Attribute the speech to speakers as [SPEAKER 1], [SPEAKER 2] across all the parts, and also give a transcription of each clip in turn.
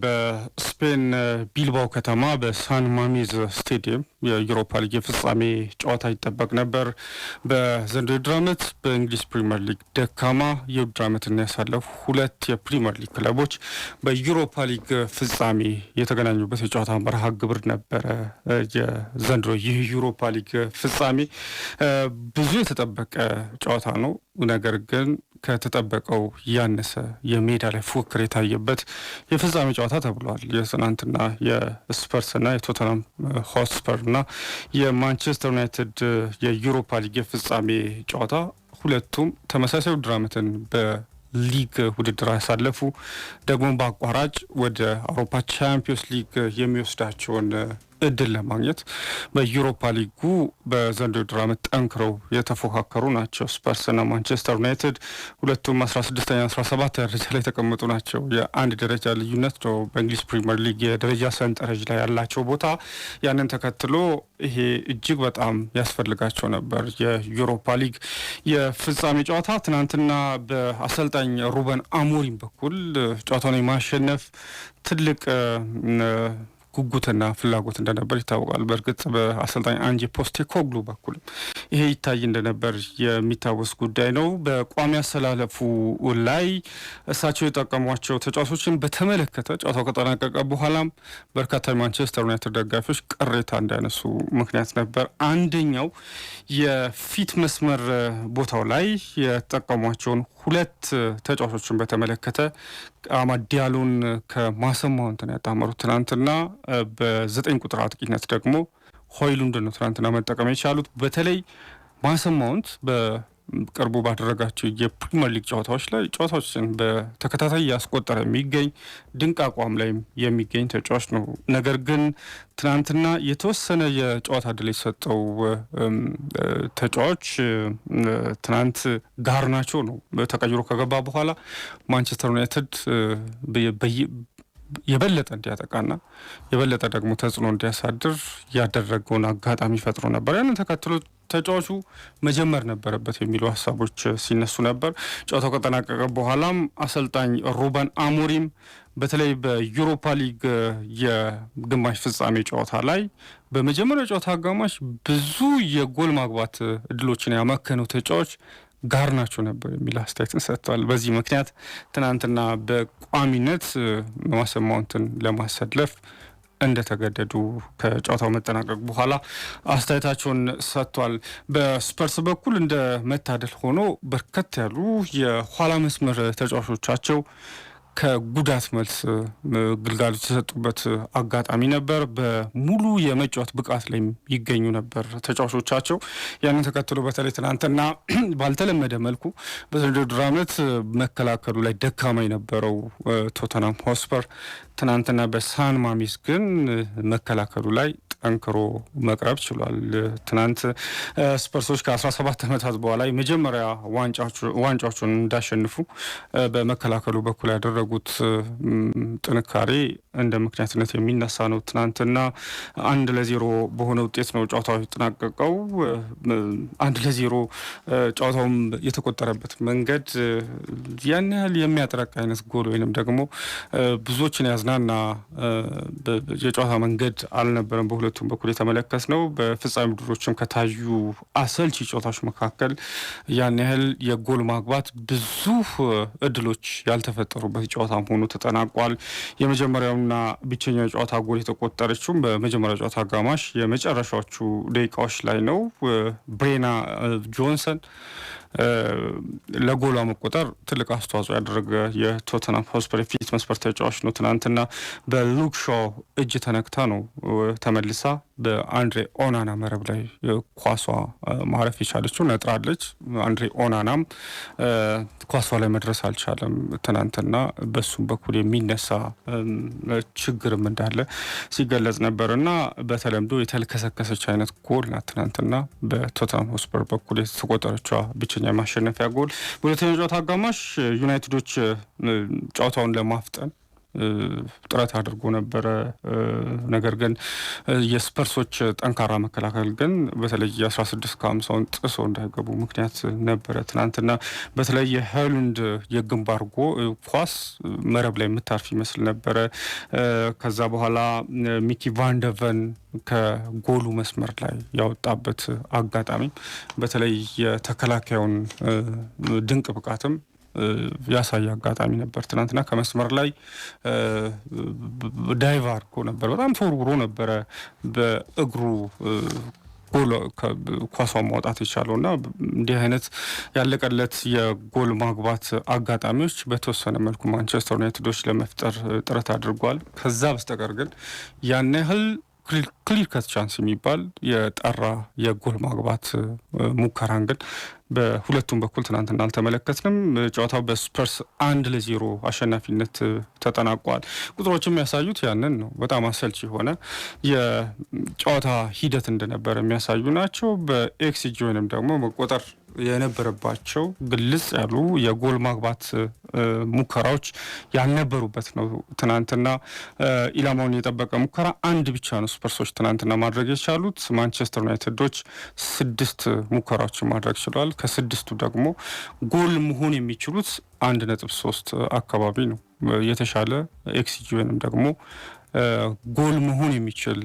[SPEAKER 1] በስፔን ቢልባው ከተማ በሳን ማሜዝ ስቴዲየም የዩሮፓ ሊግ የፍጻሜ ጨዋታ ይጠበቅ ነበር። በዘንድሮ ዓመት በእንግሊዝ ፕሪሚየር ሊግ ደካማ የውድድር ዓመትን ያሳለፉ ሁለት የፕሪሚየር ሊግ ክለቦች በዩሮፓ ሊግ ፍጻሜ የተገናኙበት የጨዋታ መርሃ ግብር ነበረ። የዘንድሮ ይህ ዩሮፓ ሊግ ፍጻሜ ብዙ የተጠበቀ ጨዋታ ነው። ነገር ግን ከተጠበቀው ያነሰ የሜዳ ላይ ፉክክር የታየበት የፍጻሜ ጨዋታ ተብሏል። የትናንትና የስፐርስና የቶተንሃም ሆትስፐርና የማንቸስተር ዩናይትድ የዩሮፓ ሊግ የፍጻሜ ጨዋታ ሁለቱም ተመሳሳይ ውድድር ዓመትን በሊግ ውድድር ያሳለፉ ደግሞ በአቋራጭ ወደ አውሮፓ ቻምፒዮንስ ሊግ የሚወስዳቸውን እድል ለማግኘት በዩሮፓ ሊጉ በዘንድሮ ውድድር ዓመት ጠንክረው የተፎካከሩ ናቸው። ስፐርስና ማንቸስተር ዩናይትድ ሁለቱም 16ኛ 17ኛ ደረጃ ላይ የተቀመጡ ናቸው። የአንድ ደረጃ ልዩነት ነው በእንግሊዝ ፕሪሚየር ሊግ የደረጃ ሰንጠረዥ ላይ ያላቸው ቦታ። ያንን ተከትሎ ይሄ እጅግ በጣም ያስፈልጋቸው ነበር። የዩሮፓ ሊግ የፍጻሜ ጨዋታ ትናንትና በአሰልጣኝ ሩበን አሞሪም በኩል ጨዋታውን የማሸነፍ ትልቅ ጉጉትና ፍላጎት እንደነበር ይታወቃል። በእርግጥ በአሰልጣኝ አንጄ ፖስቴኮግሉ በኩል ይሄ ይታይ እንደነበር የሚታወስ ጉዳይ ነው። በቋሚ አሰላለፉ ላይ እሳቸው የጠቀሟቸው ተጫዋቾችን በተመለከተ ጨዋታው ከጠናቀቀ በኋላም በርካታ የማንቸስተር ዩናይትድ ደጋፊዎች ቅሬታ እንዲያነሱ ምክንያት ነበር። አንደኛው የፊት መስመር ቦታው ላይ የተጠቀሟቸውን ሁለት ተጫዋቾችን በተመለከተ አማድ ዲያሎን ከማሰን ማውንትን ያጣመሩት ትናንትና በ9 ቁጥር አጥቂነት ደግሞ ሆይሉንድን ነው ትናንትና መጠቀም የቻሉት። በተለይ ማሰን ማውንት በቅርቡ ባደረጋቸው የፕሪሚየር ሊግ ጨዋታዎች ላይ ጨዋታዎችን በተከታታይ ያስቆጠረ የሚገኝ ድንቅ አቋም ላይ የሚገኝ ተጫዋች ነው። ነገር ግን ትናንትና የተወሰነ የጨዋታ ዕድል የሰጠው ተጫዋች ትናንት ጋርናቾ ነው። ተቀይሮ ከገባ በኋላ ማንቸስተር ዩናይትድ የበለጠ እንዲያጠቃና የበለጠ ደግሞ ተጽዕኖ እንዲያሳድር ያደረገውን አጋጣሚ ፈጥሮ ነበር። ያንን ተከትሎ ተጫዋቹ መጀመር ነበረበት የሚሉ ሀሳቦች ሲነሱ ነበር። ጨዋታው ከጠናቀቀ በኋላም አሰልጣኝ ሩበን አሞሪም በተለይ በዩሮፓ ሊግ የግማሽ ፍጻሜ ጨዋታ ላይ በመጀመሪያው ጨዋታ አጋማሽ ብዙ የጎል ማግባት እድሎችን ያመከነው ተጫዋች ጋርናቾ ነበር የሚል አስተያየትን ሰጥቷል። በዚህ ምክንያት ትናንትና በቋሚነት ማሰን ማውንትን ለማሰለፍ እንደተገደዱ ከጨዋታው መጠናቀቅ በኋላ አስተያየታቸውን ሰጥቷል። በስፐርስ በኩል እንደ መታደል ሆኖ በርከት ያሉ የኋላ መስመር ተጫዋቾቻቸው ከጉዳት መልስ ግልጋሎት የተሰጡበት አጋጣሚ ነበር። በሙሉ የመጫወት ብቃት ላይ ይገኙ ነበር ተጫዋቾቻቸው። ያንን ተከትሎ በተለይ ትናንትና ባልተለመደ መልኩ በዘንድሮ ዓመት መከላከሉ ላይ ደካማ የነበረው ቶተንሃም ሆትስፐር ትናንትና በሳን ማሜዝ ግን መከላከሉ ላይ ጠንክሮ መቅረብ ችሏል። ትናንት ስፐርሶች ከ17 ዓመታት በኋላ የመጀመሪያ ዋንጫዎቹን እንዳሸንፉ በመከላከሉ በኩል ያደረጉት ጥንካሬ እንደ ምክንያትነት የሚነሳ ነው። ትናንትና 1-0 በሆነ ውጤት ነው ጨዋታው የተጠናቀቀው። 1-0 ጨዋታውም የተቆጠረበት መንገድ ያን ያህል የሚያጠረቅ አይነት ጎል ወይንም ደግሞ ብዙዎችን ያዝናና የጨዋታ መንገድ አልነበረም። በሁለቱም በኩል የተመለከት ነው። በፍጻሜ ውድድሮችም ከታዩ አሰልቺ ጨዋታዎች መካከል ያን ያህል የጎል ማግባት ብዙ እድሎች ያልተፈጠሩበት ጨዋታ መሆኑ ተጠናቋል። የመጀመሪያውና ብቸኛው የጨዋታ ጎል የተቆጠረችውም በመጀመሪያው ጨዋታ አጋማሽ የመጨረሻዎቹ ደቂቃዎች ላይ ነው። ብሬና ጆንሰን ለጎሏ መቆጠር ትልቅ አስተዋጽኦ ያደረገ የቶተንሃም ሆትስፐር የፊት መስመር ተጫዋች ነው። ትናንትና በሉክ ሾው እጅ ተነክታ ነው ተመልሳ በአንድሬ ኦናና መረብ ላይ ኳሷ ማረፍ የቻለችው። ነጥራለች። አንድሬ ኦናናም ኳሷ ላይ መድረስ አልቻለም። ትናንትና በሱም በኩል የሚነሳ ችግርም እንዳለ ሲገለጽ ነበር እና በተለምዶ የተልከሰከሰች አይነት ጎል ናት ትናንትና በቶተንሃም ሆትስፐር በኩል የተቆጠረችው ብቸኛ ማሸነፊያ ጎል። በሁለተኛው ጨዋታ አጋማሽ ዩናይትዶች ጨዋታውን ለማፍጠን ጥረት አድርጎ ነበረ። ነገር ግን የስፐርሶች ጠንካራ መከላከል ግን በተለይ 16 ከ50ውን ጥሶ እንዳይገቡ ምክንያት ነበረ። ትናንትና በተለይ የሃይላንድ የግንባር ኳስ መረብ ላይ የምታርፍ ይመስል ነበረ። ከዛ በኋላ ሚኪ ቫንደቨን ከጎሉ መስመር ላይ ያወጣበት አጋጣሚ በተለይ የተከላካዩን ድንቅ ብቃትም ያሳየ አጋጣሚ ነበር። ትናንትና ከመስመር ላይ ዳይቭ አድርጎ ነበር፣ በጣም ተወርውሮ ነበረ በእግሩ ጎል ኳሷን ማውጣት የቻለውና እንዲህ አይነት ያለቀለት የጎል ማግባት አጋጣሚዎች በተወሰነ መልኩ ማንቸስተር ዩናይትዶች ለመፍጠር ጥረት አድርጓል። ከዛ በስተቀር ግን ያን ያህል ክሊር ከት ቻንስ የሚባል የጠራ የጎል ማግባት ሙከራን ግን በሁለቱም በኩል ትናንትና አልተመለከትንም። ጨዋታው በስፐርስ 1-0 አሸናፊነት ተጠናቋል። ቁጥሮችም የሚያሳዩት ያንን ነው። በጣም አሰልቺ የሆነ የጨዋታ ሂደት እንደነበረ የሚያሳዩ ናቸው። በኤክስጂ ወይንም ደግሞ መቆጠር የነበረባቸው ግልጽ ያሉ የጎል ማግባት ሙከራዎች ያልነበሩበት ነው። ትናንትና ኢላማውን የጠበቀ ሙከራ አንድ ብቻ ነው ስፐርሶች ትናንትና ማድረግ የቻሉት። ማንቸስተር ዩናይትዶች 6 ሙከራዎችን ማድረግ ችሏል። ከ6ቱ ደግሞ ጎል መሆን የሚችሉት 1.3 አካባቢ ነው። የተሻለ ኤክስጂ ወይንም ደግሞ ጎል መሆን የሚችል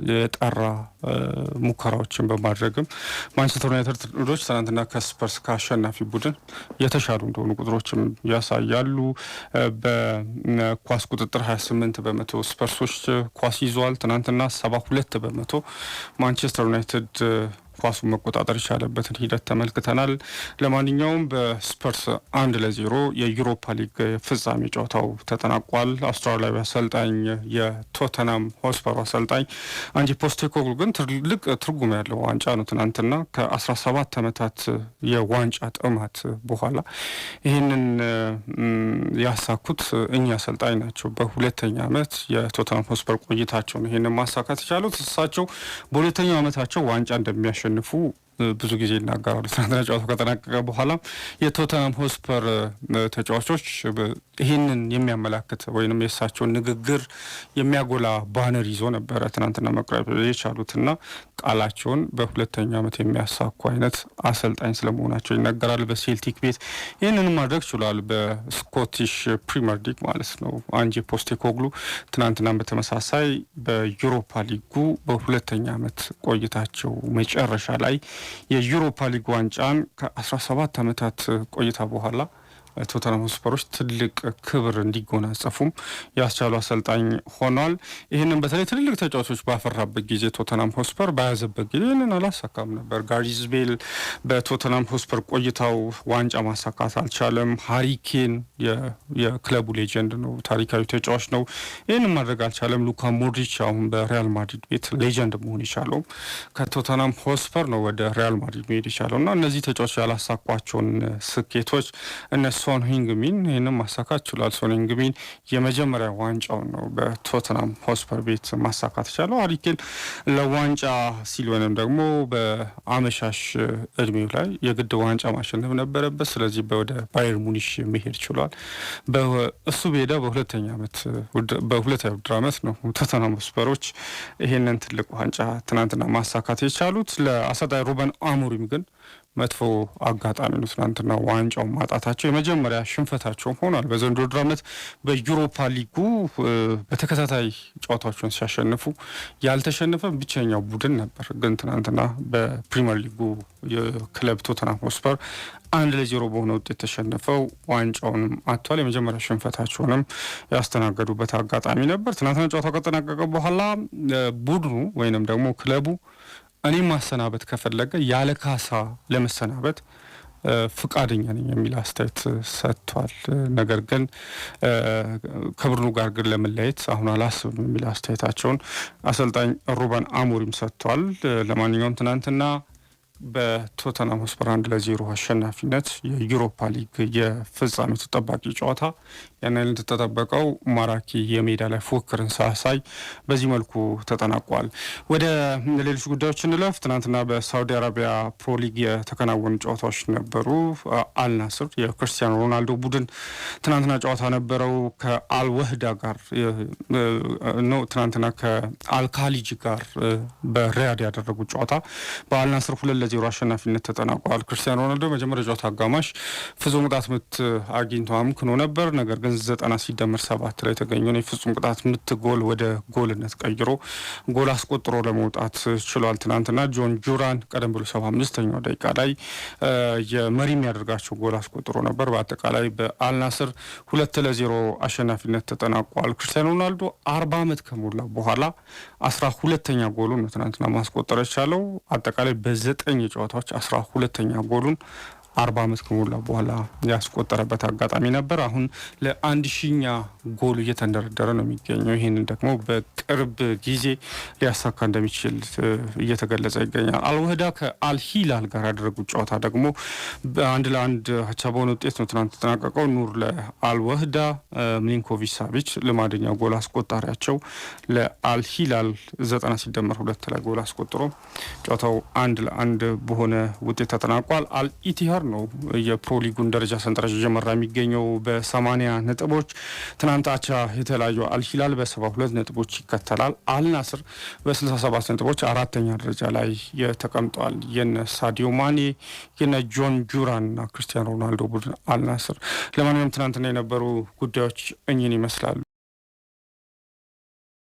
[SPEAKER 1] የጠራ ሙከራዎችን በማድረግም ማንቸስተር ዩናይትዶች ትናንትና ከስፐርስ ከአሸናፊ ቡድን የተሻሉ እንደሆኑ ቁጥሮችም ያሳያሉ። በኳስ ቁጥጥር 28 በመቶ ስፐርሶች ኳስ ይዘዋል። ትናንትና 72 በመቶ ማንቸስተር ዩናይትድ ኳሱን መቆጣጠር የቻለበትን ሂደት ተመልክተናል። ለማንኛውም በስፐርስ 1-0 የዩሮፓ ሊግ ፍጻሜ ጨዋታው ተጠናቋል። አውስትራሊያዊ አሰልጣኝ የቶተናም ሆስፐር አሰልጣኝ አንጂ ፖስቴኮግሉ ግን ትልቅ ትርጉም ያለው ዋንጫ ነው። ትናንትና ከ17 ዓመታት የዋንጫ ጥማት በኋላ ይህንን ያሳኩት እኛ አሰልጣኝ ናቸው። በሁለተኛ ዓመት የቶተናም ሆስፐር ቆይታቸው ነው ይህንን ማሳካት የቻሉት። እሳቸው በሁለተኛው ዓመታቸው ዋንጫ እንደሚያሸንፉ ብዙ ጊዜ ይናገራሉ። ትናንትና ጨዋታው ከተጠናቀቀ በኋላ የቶተናም ሆስፐር ተጫዋቾች ይህንን የሚያመላክት ወይንም የእሳቸውን ንግግር የሚያጎላ ባነር ይዞ ነበረ ትናንትና መቅረብ የቻሉትና ቃላቸውን በሁለተኛ ዓመት የሚያሳኩ አይነት አሰልጣኝ ስለመሆናቸው ይነገራል። በሴልቲክ ቤት ይህንን ማድረግ ችሏል። በስኮቲሽ ፕሪሚየር ሊግ ማለት ነው። አንጂ ፖስቴኮግሉ ትናንትና በተመሳሳይ በዩሮፓ ሊጉ በሁለተኛ ዓመት ቆይታቸው መጨረሻ ላይ የዩሮፓ ሊግ ዋንጫን ከ17 ዓመታት ቆይታ በኋላ ቶተናም ሆስፐሮች ትልቅ ክብር እንዲጎናጸፉም ያስቻሉ አሰልጣኝ ሆኗል። ይህንን በተለይ ትልልቅ ተጫዋቾች ባፈራበት ጊዜ ቶተናም ሆስፐር በያዘበት ጊዜ ይህንን አላሳካም ነበር። ጋሪዝ ቤል በቶተናም ሆስፐር ቆይታው ዋንጫ ማሳካት አልቻለም። ሃሪኬን የክለቡ ሌጀንድ ነው፣ ታሪካዊ ተጫዋች ነው፣ ይህንን ማድረግ አልቻለም። ሉካ ሞድሪች አሁን በሪያል ማድሪድ ቤት ሌጀንድ መሆን የቻለው ከቶተናም ሆስፐር ነው ወደ ሪያል ማድሪድ መሄድ የቻለው እና እነዚህ ተጫዋቾች ያላሳኳቸውን ስኬቶች እነሱ ሶን ሂንግሚን ይህንም ማሳካት ችሏል። ሶን ሂንግሚን የመጀመሪያ ዋንጫውን ነው በቶተናም ሆስፐር ቤት ማሳካት ቻለው። ሃሪኬን ለዋንጫ ሲል ወይም ደግሞ በአመሻሽ እድሜው ላይ የግድ ዋንጫ ማሸነፍ ነበረበት። ስለዚህ ወደ ባየር ሙኒሽ መሄድ ችሏል። እሱ በሄደ በሁለተኛ ውድድር ዓመት ነው ቶተናም ሆስፐሮች ይህንን ትልቅ ዋንጫ ትናንትና ማሳካት የቻሉት። ለአሰልጣኝ ሩበን አሞሪም ግን መጥፎ አጋጣሚ ነው ትናንትና ዋንጫውን ማጣታቸው። የመጀመሪያ ሽንፈታቸውም ሆኗል። በዘንድሮ ውድድር ዓመት በዩሮፓ ሊጉ በተከታታይ ጨዋታዎችን ሲያሸንፉ ያልተሸነፈ ብቸኛው ቡድን ነበር። ግን ትናንትና በፕሪሚየር ሊጉ የክለብ ቶተናም ሆስፐር 1-0 በሆነ ውጤት ተሸንፈው ዋንጫውንም አጥቷል። የመጀመሪያ ሽንፈታቸውንም ያስተናገዱበት አጋጣሚ ነበር። ትናንትና ጨዋታው ከጠናቀቀ በኋላ ቡድኑ ወይንም ደግሞ ክለቡ እኔ ማሰናበት ከፈለገ ያለ ካሳ ለመሰናበት ፍቃደኛ ነኝ የሚል አስተያየት ሰጥቷል። ነገር ግን ከቡድኑ ጋር ግን ለመለየት አሁን አላስብም የሚል አስተያየታቸውን አሰልጣኝ ሩበን አሞሪም ሰጥቷል። ለማንኛውም ትናንትና በቶተናም ሆስፐር 1-0 አሸናፊነት የዩሮፓ ሊግ የፍጻሜ ተጠባቂ ጨዋታ ያንን ተጠበቀው ማራኪ የሜዳ ላይ ፉክክርን ሳያሳይ በዚህ መልኩ ተጠናቋል። ወደ ሌሎች ጉዳዮች እንለፍ። ትናንትና በሳውዲ አረቢያ ፕሮ ሊግ የተከናወኑ ጨዋታዎች ነበሩ። አልናስር የክርስቲያኖ ሮናልዶ ቡድን ትናንትና ጨዋታ ነበረው ከአልወህዳ ጋር ነው። ትናንትና ከአልካሊጅ ጋር በሪያድ ያደረጉት ጨዋታ በአልናስር 2-0 አሸናፊነት ተጠናቋል። ክርስቲያኖ ሮናልዶ መጀመሪያ ጨዋታ አጋማሽ ፍጹም ቅጣት ምት አግኝቶ አምክኖ ነበር። ነገር ግን 90 ሲደመር 7 ላይ የተገኘውን የፍጹም ቅጣት ምት ጎል ወደ ጎልነት ቀይሮ ጎል አስቆጥሮ ለመውጣት ችሏል። ትናንትና ጆን ጁራን ቀደም ብሎ 75ኛው ደቂቃ ላይ የመሪ የሚያደርጋቸው ጎል አስቆጥሮ ነበር። በአጠቃላይ በአልናስር 2-0 አሸናፊነት ተጠናቋል። ክርስቲያኖ ሮናልዶ 40 ዓመት ከሞላ በኋላ 12ኛ ጎሉን ነው ትናንትና ማስቆጠር የቻለው። አጠቃላይ በ9 ጨዋታዎች 12ኛ ጎሉን 40 ዓመት ከሞላ በኋላ ያስቆጠረበት አጋጣሚ ነበር። አሁን ለ1000ኛ ጎል እየተንደረደረ ነው የሚገኘው። ይህንን ደግሞ በቅርብ ጊዜ ሊያሳካ እንደሚችል እየተገለጸ ይገኛል። አልወህዳ ከአልሂላል ጋር ያደረጉት ጨዋታ ደግሞ በ1-1 አቻ በሆነ ውጤት ነው ትናንት ተጠናቀቀው። ኑር ለአልወህዳ፣ ሚሊንኮቪች ሳቪች ልማደኛ ጎል አስቆጣሪያቸው ለአልሂላል 90 ሲደመር 2 ላይ ጎል አስቆጥሮ ጨዋታው 1-1 በሆነ ውጤት ተጠናቋል። አልኢቲሃድ ነው የፕሮ ሊጉን ደረጃ ሰንጠረዥ እየመራ የሚገኘው በ80 ነጥቦች። ትናንት አቻ የተለያዩ አልሂላል በ72 ነጥቦች ይከተላል። አልናስር በ67 ነጥቦች 4ኛ ደረጃ ላይ ተቀምጧል። የነ ሳዲዮ ማኔ የነ ጆን ጁራን እና ክርስቲያኖ ሮናልዶ ቡድን አልናስር። ለማንኛውም ትናንትና የነበሩ ጉዳዮች እኚህን ይመስላሉ።